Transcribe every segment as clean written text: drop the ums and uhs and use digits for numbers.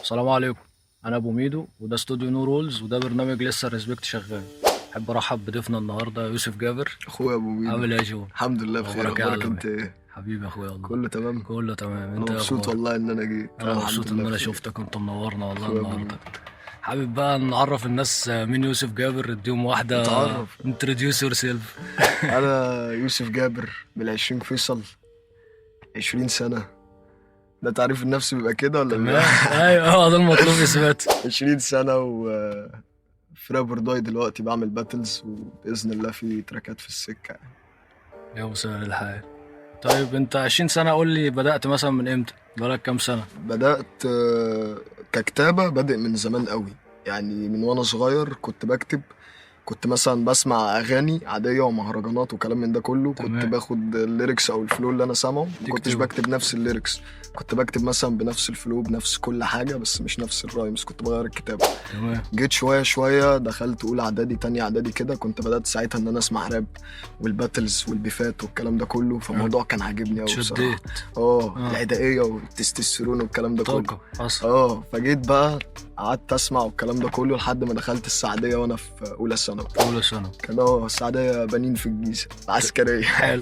السلام عليكم. انا ابو ميدو وده استوديو نو رولز وده برنامج لسه ريسبكت شغال. احب ارحب بضيفنا النهارده يوسف جابر. اخويا ابو ميدو. عامل ايه يا جو؟ الحمد لله بخير. اخبارك يا اخبارك عالمي؟ انت ايه؟ حبيبي يا اخويا والله. كله تمام. كله تمام. انا انت ايه مبسوط اخبارك؟ والله ان انا جيت. انا مبسوط ان انا بخير. شفتك وانت منورنا والله اخويا ابو النهارده. ميدو. حابب بقى نعرف الناس مين يوسف جابر، اديهم واحده اتعرف. انتروديوس يور سيلف. انا يوسف جابر بالعشرين فيصل، 20 سنة. ده تعريف النفس بيبقى كده ولا تمام. بيبقى؟ ايوه هو ده المطلوب اثبات. 20 سنة في رابر داي دلوقتي بعمل باتلز، وبإذن الله في تراكات في السكة. يا مسهل الحال. طيب انت 20 سنه، قول لي بدأت مثلا من امتى؟ بقالك كام سنه؟ بدأت ككتابة، بادئ من زمان قوي. يعني من وانا صغير كنت بكتب. كنت مثلا بسمع اغاني عاديه ومهرجانات وكلام من ده كله. كنت تمام. باخد الليركس او الفلو اللي انا سامعه، ما كنتش تكتبه. بكتب نفس الليركس. كنت بكتب مثلا بنفس الفلو بنفس كل حاجه، بس مش نفس الرايمز. كنت بغير الكتابه. تمام. جيت شويه شويه دخلت اولى اعدادي تانية اعدادي كده، كنت بدات ساعتها ان انا اسمع راب والباتلز والبيفات والكلام ده كله. فالموضوع كان عاجبني قوي بصراحه. شديت. العدائيه والتستوستيرون والكلام ده كله. طاقة اصلا. فجيت بقى قعدت اسمع والكلام ده كله لحد ما دخلت السعديه وانا في اولى ثانوي. اولى سنة. كان السعديه بنين في الجيزه العسكريه. حلو.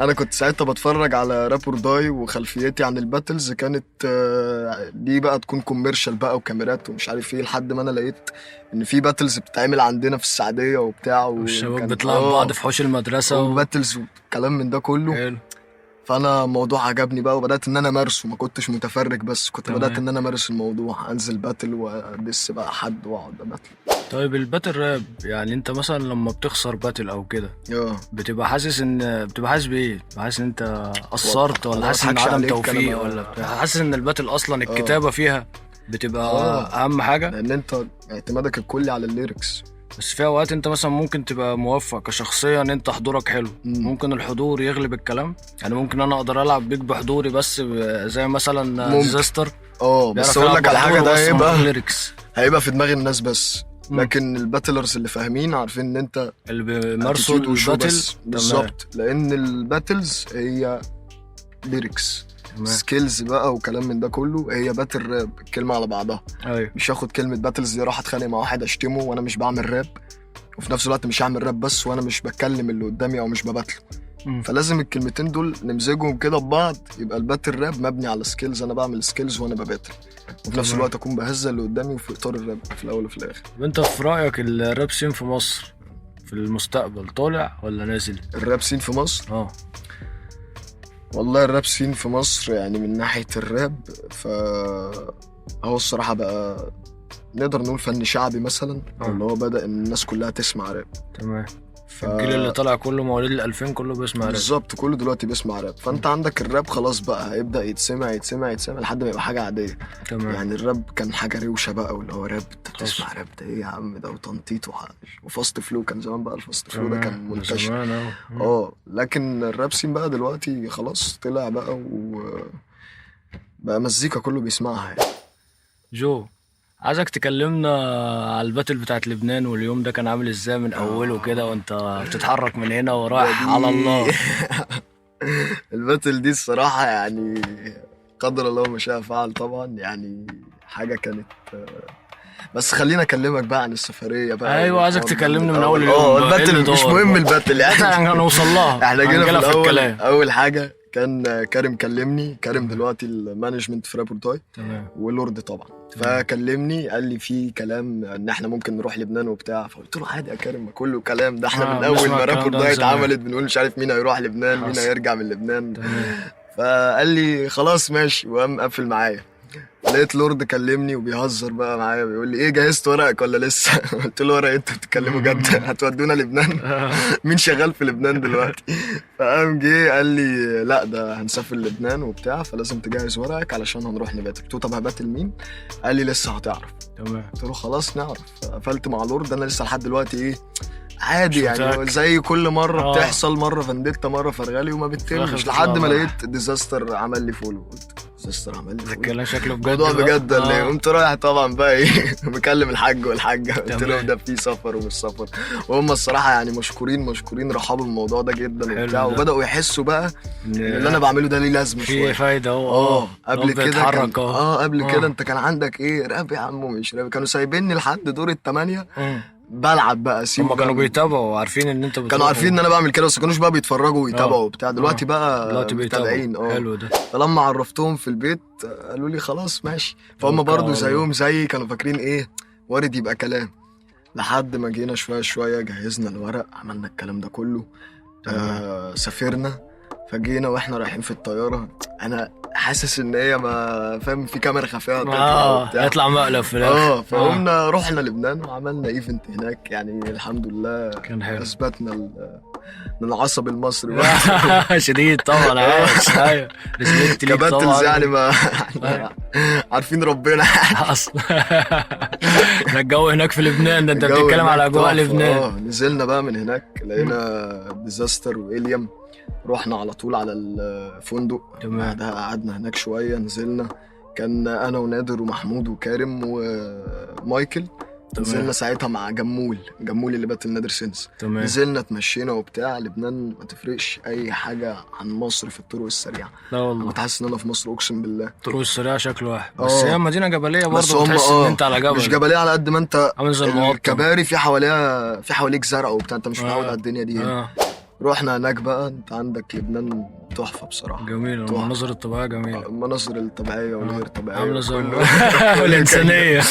انا كنت ساعتها بتفرج على رابور داي، وخلفيتي عن الباتلز كانت دي بقى تكون كوميرشال بقى وكاميرات ومش عارف ايه، لحد ما انا لقيت ان في باتلز بتتعمل عندنا في السعديه وبتاع، والشباب بيطلعوا بعض في حوش المدرسة وباتلز وكلام من ده كله. حلو. فانا الموضوع عجبني بقى، وبدات ان انا امارسه. ما كنتش متفرج بس، كنت تمام. بدات ان انا امارس الموضوع، انزل باتل وادس بقى حد واقعد باتل. طيب الباتل راب، يعني انت مثلا لما بتخسر باتل او كده بتبقى حاسس بايه؟ حاسس ان انت قصرت، ولا أنا حاسس ان مضحكش عدم عليك، توفيق، أنا ولا حاسس ان الباتل اصلا الكتابة فيها بتبقى اهم حاجة؟ لان انت اعتمادك الكلي على الليركس. بس في اوقات انت مثلا ممكن تبقى موفق كشخصيا ان انت حضورك حلو، ممكن الحضور يغلب الكلام. يعني ممكن انا اقدر العب بيك بحضوري بس، زي مثلا ديزاستر. بس اقول لك على حاجه، ده هيبقى في دماغ الناس بس. لكن الباتلرز اللي فاهمين عارفين ان انت اللي بيمارسوا الباتل بالظبط، لان الباتلز هي ليركس سكيلز بقى وكلام من ده كله. هي باتل راب الكلمه على بعضها. ايوه. مش هاخد كلمه باتلز دي راح اتخانق مع واحد اشتمه وانا مش بعمل راب، وفي نفس الوقت مش هعمل راب بس وانا مش بتكلم اللي قدامي او مش بباتله. فلازم الكلمتين دول نمزجهم كده ببعض، يبقى الباتل راب مبني على سكيلز. انا بعمل سكيلز وانا بباتل، وفي نفس الوقت اكون بهز اللي قدامي وفي اطار الراب في الاول وفي الاخر. وانت في رايك الراب سين في مصر في المستقبل طالع ولا نازل؟ الراب سين في مصر والله الراب سين في مصر يعني من ناحيه الراب هو الصراحه بقى نقدر نقول فن شعبي مثلا، او اللي هو بدأ ان الناس كلها تسمع راب. تمام. الجيل اللي طلع كله مواليد ال2000 كله بيسمع راب. بالظبط، كله دلوقتي بيسمع راب. فانت عندك الراب خلاص بقى هيبدأ يتسمع يتسمع يتسمع لحد ما يبقى حاجة عادية. تمام. يعني الراب كان حاجة روشة بقى، واللي هو راب انت بتسمع راب ده ايه يا عم ده، وتنطيط وفاست فلو. كان زمان بقى الفاست فلو ده كان منتشر. لكن الراب سين بقى دلوقتي خلاص طلع بقى بقى مزيكا كله بيسمعها يعني. جو، عايزك تكلمنا على الباتل بتاعت لبنان، واليوم ده كان عامل ازاي من اوله كده وانت بتتحرك من هنا ورايح على الله. الباتل دي الصراحة يعني قدر الله ما شاء فعل طبعا. يعني حاجة كانت بس خلينا اكلمك بقى عن السفرية بقى. ايوه عايزك تكلمني من اول اليوم. الباتل مش مهم الباتل يعني هنوصل لها. احنا جينا في الاول. اول حاجة كان كريم كلمني. كريم دلوقتي المانجمنت في رابور داي. تمام. ولورد طبعا. فكلمني قال لي في كلام ان احنا ممكن نروح لبنان وبتاع. فقلت له عادي يا كريم، كله كلام ده. احنا من اول ما رابور داي اتعملت بنقول مش عارف مين هيروح لبنان مين هيرجع من لبنان. فقال لي خلاص ماشي، وقام قفل معايا. لقيت لورد كلمني وبيهزر بقى معايا، بيقول لي ايه جهزت ورقك ولا لسه؟ قلت له ورق انتوا بتتكلموا جد؟ هتودونا لبنان؟ مين شغال في لبنان دلوقتي؟ فقام جه قال لي لا ده هنسافر لبنان وبتاع، فلازم تجهز ورقك علشان هنروح نباتل. قلت له طب هباتل مين؟ قال لي لسه هتعرف. تمام. قلت له خلاص نعرف. قفلت مع لورد. انا لسه لحد دلوقتي ايه عادي يعني، زي كل مره بتحصل، مره فنديتا مره فرغالي وما بتتمش، لحد ما لقيت ديزاستر عمل لي فولو. ديزاستر عمل لي فوق. الكلام شكله بجد الموضوع بجد بقى. اللي قمت رايح طبعا بقى ايه مكلم الحاج والحاجه، قلت تمام. لهم ده في سفر ومش سفر، وهم الصراحه يعني مشكورين رحبوا بالموضوع ده جدا حلو وبتاع، ده. وبداوا يحسوا بقى ان اللي انا بعمله ده ليه لازمه في شويه. فايده اهو. قبل كده بيتحرك اهو. قبل كده انت كان عندك ايه راب يا عم ومش راب، كانوا سايبيني لحد دور الثمانية بلعب بقى هم كانوا بيتابعوا عارفين ان انت كانوا عارفين ان انا بعمل كده، بس ما كانوش بقى بيتفرجوا ويتابعوا وبتاع. دلوقتي دلوقتي متابعين. حلو ده. فلما عرفتهم في البيت قالوا لي خلاص ماشي، فهم برضو زيهم زي كانوا فاكرين ايه وارد يبقى كلام، لحد ما جينا شويه جهزنا الورق، عملنا الكلام ده كله. سافرنا، فجينا واحنا رايحين في الطياره انا حاسس ان هي ما فاهم في كاميرا خفيه يطلع مقلب في الاخر. فقمنا رحنا لبنان وعملنا ايفنت هناك، يعني الحمد لله كان حلو. اثبتنا العصب المصري شديد طبعا. ايوه ريسبكت ليك طبعا. كباتلز يعني ما عارفين ربنا اصلا. الجو هناك في لبنان ده انت بتتكلم على اجواء لبنان. نزلنا بقى من هناك لقينا ديزاستر وإليام، رحنا على طول على الفندق. بعدها قعدنا هناك شويه، نزلنا كان انا ونادر ومحمود وكارم ومايكل. نزلنا ساعتها مع جمول اللي بات النادر سينس. نزلنا اتمشينا وبتاع. لبنان ما تفرقش اي حاجه عن مصر في الطرق السريعه. لا والله كنت حاسس ان انا في مصر اقسم بالله. الطرق السريعه شكل واحد بس هي مدينه جبليه برضه، بتحس ان انت على جبل. مش جبليه على قد ما انت عامل زي المواطن. الكباري في حواليك زرع وبتاع، انت مش متعود على الدنيا دي هنا. رحنا هناك بقى، انت عندك لبنان تحفه بصراحه. جميل. المناظر الطبيعيه جميله. المناظر الطبيعيه والغير طبيعيه عامله زي والانسانيه.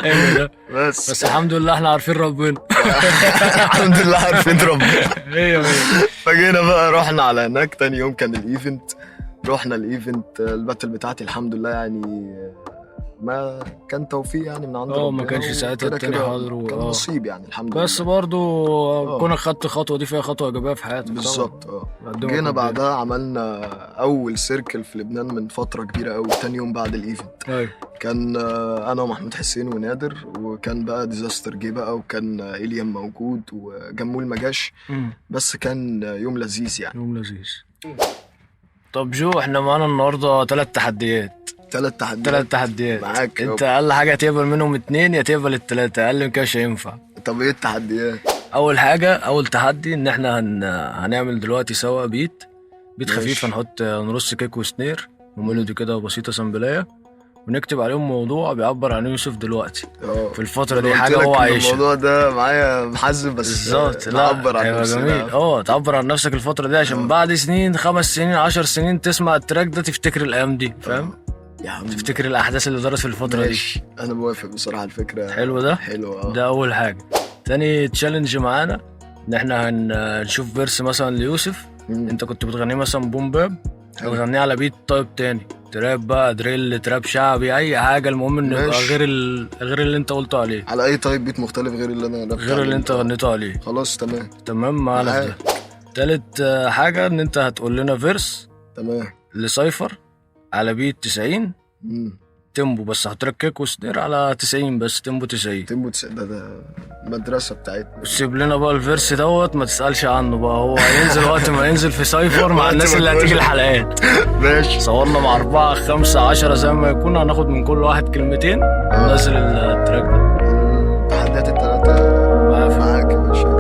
ايوه ده. بس الحمد لله احنا عارفين ربنا. الحمد لله عارفين ربنا. ايوه. فجينا بقى رحنا على هناك. تاني يوم كان الايفنت، رحنا الايفنت الباتل بتاعتي الحمد لله يعني ما كان توفيق يعني من عند ربنا. ما كانش ساعتها التاني حاضر كان نصيب يعني الحمد لله. بس برضو كونك خدت خطوه دي فيها خطوه ايجابيه في حياتك. بالظبط. جينا بعدها عملنا اول سيركل في لبنان من فتره كبيره قوي. تاني يوم بعد الايفنت كان انا ومحمود حسين ونادر، وكان بقى ديزاستر جه بقى، وكان إليام موجود وجمول ما جاش. بس كان يوم لذيذ يعني. يوم لذيذ. طب جو، احنا معانا النهارده 3 تحديات. 3 تحديات معاك. انت اقل حاجه تقبل منهم 2 يا تقبل ال3، اقل من كده مش هينفع. طب ايه التحديات؟ اول تحدي ان احنا هنعمل دلوقتي سوا بيت خفيف، نرص كيك وسنير وميلودي كده بسيطه سمبليه، ونكتب عليهم موضوع بيعبر عن يوسف دلوقتي في الفتره دي، حاجه هو عايشها. الموضوع ده معايا محزن بس بالظبط. تعبر عن نفسك. جميل. تعبر عن نفسك الفتره دي عشان بعد سنين 5 سنين 10 سنين تسمع التراك ده تفتكر الايام دي. فاهم؟ تفتكر الاحداث اللي دارت في الفتره دي. انا موافق بصراحه. الفكره حلو ده. حلو. ده اول حاجه. تاني تشالنج معانا ان احنا هنشوف فيرس مثلا ليوسف. انت كنت بتغنيه مثلا بوم باب، هتغنيه على بيت طيب تاني، تراب بقى، دريل، تراب شعبي، اي حاجه، المهم انه يبقى غير اللي انت قلته عليه. على اي طيب بيت مختلف غير اللي انت غنيته عليه. خلاص تمام معانا ده. تالت حاجه ان انت هتقول لنا فيرس لسايفر على بيت 90 تيمبو، بس هترك كيك وسنير على 90 بس، تيمبو 90. ده المدرسه بتاعتنا. سيب لنا بقى الفيرس دوت، ما تسالش عنه بقى، هو هينزل وقت ما ينزل في سايفر مع الناس اللي هتيجي الحلقات. ماشي. صورنا مع 4 5 10 زي ما يكون، هناخد من كل واحد كلمتين وننزل التراك ده. تحديات ال3 معاك يا باشا.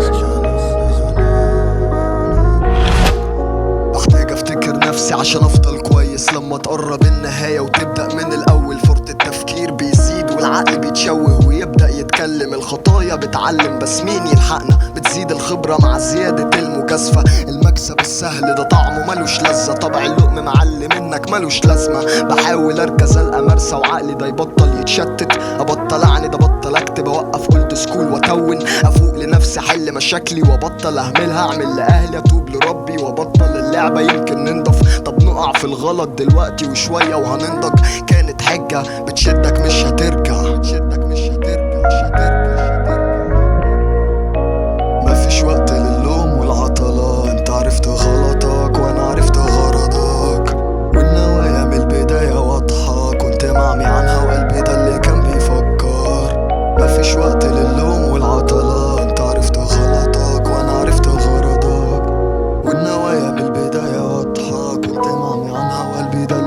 بحتاج افتكر نفسي عشان افضل كويس، لما تقرب النهايه وتبدا من الاول، فرط التفكير بيزيد والعقل بيتشوه ويبدا يتكلم، الخطايا بتعلم بس مين يلحقنا، بتزيد الخبره مع زياده المكاسفه، المكسب السهل ده طعمه ملوش لذه، طبع اللقم معلم انك ملوش لازمه، بحاول اركز القى مرسى وعقلي ده يبطل يتشتت، ابطل اعني ده بطل اكتب، اوقف اولد سكول واتون، افوق لنفسي حل مشاكلي وابطل اهملها، اعمل لاهلي اتوب لربي وابطل اللعبه، يمكن ننضف، طب نقع في الغلط دلوقتي وشويه وهننضج، كانت حجه بتشدك مش هترجع، مفيش وقت للوم والعطلة، انت عرفت غلطك وانا عرفت غرضك، والنوايا من البداية واضحة، كنت معمي عنها وقلبي ده اللي كان بيفكر، مفيش وقت للوم والعطلة، انت عرفت غلطك وانا عرفت غرضك، والنوايا من البداية واضحة، كنت معمي عنها وقلبي ده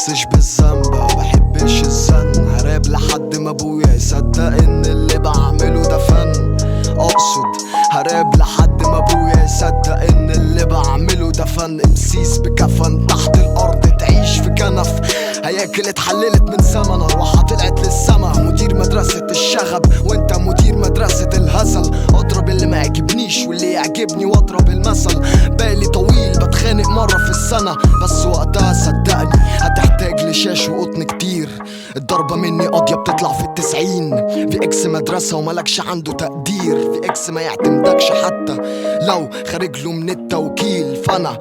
بحسش بالذنب بحبش الزن، هراب لحد ما ابويا يصدق ان اللي بعمله ده فن. اقصد هراب لحد ما ابويا يصدق ان اللي بعمله ده فن. امسيس بكفن تحت الارض تعيش في كنف، هياكل اتحللت من زمن، ارواحها طلعت للسما. مدير مدرسة الشغب وانت مدير مدرسة الهزل. اضرب اللي ما يعجبنيش واللي يعجبني واضرب المثل. بالي طويل بتخانق مرة في السنة، بس وقتها صدقني هتحتاج لشاش وقطن كتير. الضربة مني قاضية بتطلع في 90. في اكس مدرسة وملكش عنده تقدير، في اكس ما يعتمدكش حتى لو خارج له من التوكيل. فانا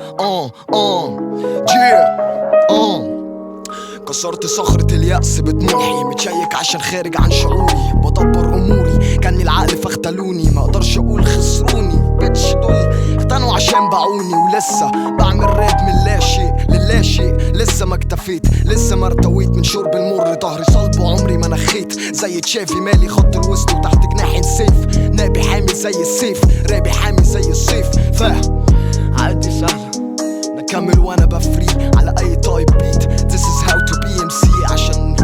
كسرت صخرة اليأس بطموحي، متشيك عشان خارج عن شعوري، بدبر اموري كاني العقل فاختلوني. ما اقدرش اقول خسروني، بيتش دول اختنوا عشان باعوني. ولسه بعمل راب من لا شيء للا شيء، لسه ما اكتفيت، لسه ما ارتويت من شرب المر. ظهري صلب وعمري ما نخيت، زي تشافي مالي خط الوسط وتحت جناحي سيف. نابي حامي زي السيف، رابي حامي زي الصيف. فاهم عادي سهلة نكمل وانا بفري على اي تايب بيت. This is how to be MC. عشان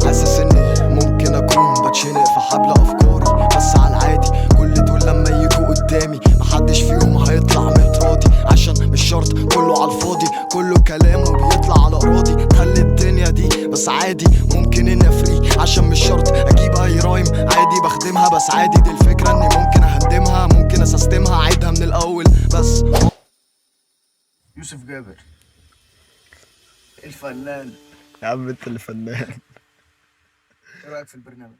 حاسس اني ممكن اكون بتشنق في حبل افكاري، بس على العادي كل دول لما يجوا قدامي محدش فيهم هيطلع متراضي. عشان مش شرط كله على الفاضي، كله كلام وبيطلع على اراضي. خلي الدنيا دي بس عادي ممكن اني افري، عشان مش شرط اجيب اي رايم عادي بخدمها. بس عادي دي الفكرة اني ممكن اهندمها، ممكن اسستمها اعيدها من الاول. بس يوسف جابر الفنان، يا عم انت اللي فنان. ايه رايك في البرنامج؟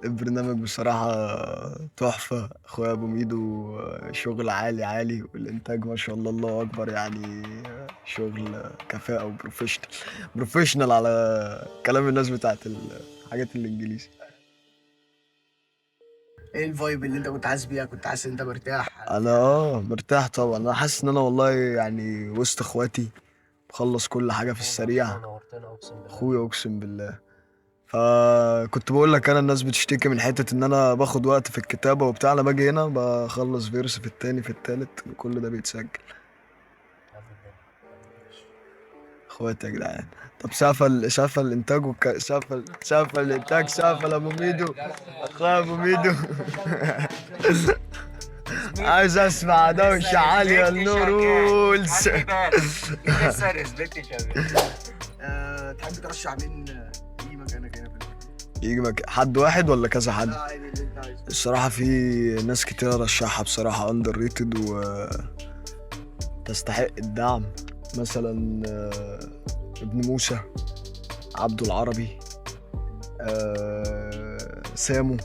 البرنامج بصراحة تحفة. اخويا ابو ميدو شغل عالي عالي، والانتاج ما شاء الله الله اكبر يعني. شغل كفاءة وبروفيشنال على كلام الناس بتاعت الحاجات الانجليزي. ايه الفايب اللي انت كنت حاسس بيها؟ كنت حاسس ان انت مرتاح؟ انا مرتاح طبعا. انا حاسس ان انا والله يعني وسط اخواتي بخلص كل حاجة في السريع. اخويا اقسم بالله. فكنت بقول لك انا الناس بتشتكي من حته ان انا باخد وقت في الكتابه وبتاع، انا باجي هنا بخلص فيرس في التاني في التالت وكل ده بيتسجل. اخواتي يا جدعان. طب سافل الانتاج سافل الانتاج سافل ابو ميدو. اخويا ابو ميدو. عايز اسمع دوشه عاليه النورولز. لسه ريسبكت شباب. تحب ترشح مين يجي مكانك هنا في يجي حد واحد ولا كذا حد؟ عادي اللي انت عايزه. الصراحة في ناس كتير رشحها بصراحة اندر ريتد وتستحق الدعم. مثلا ابن موسى، عبد العربي، سامو.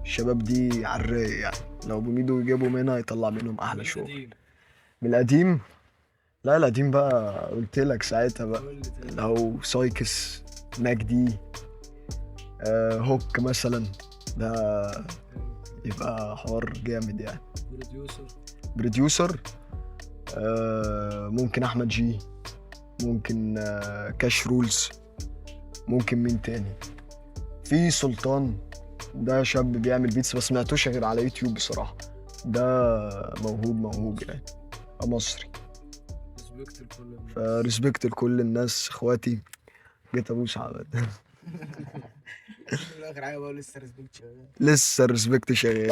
الشباب دي على الرايق يعني، لو بميدو يجيبوا منها يطلع منهم احلى شغل. من القديم؟ لا القديم بقى قلت لك ساعتها بقى، لو سايكس، ماجدي، هوك مثلا، ده يبقى حوار جامد يعني. بروديوسر ممكن احمد جي، ممكن كاش رولز، ممكن مين تاني؟ في سلطان، ده شاب بيعمل بيتس بس سمعتوش غير على يوتيوب بصراحة. ده موهوب يعني، مصري. فريسبكت لكل الناس اخواتي. جيت ابوس عبد. اخر حاجه بقول لسه ريسبكت شباب. لسه الريسبكت شغال.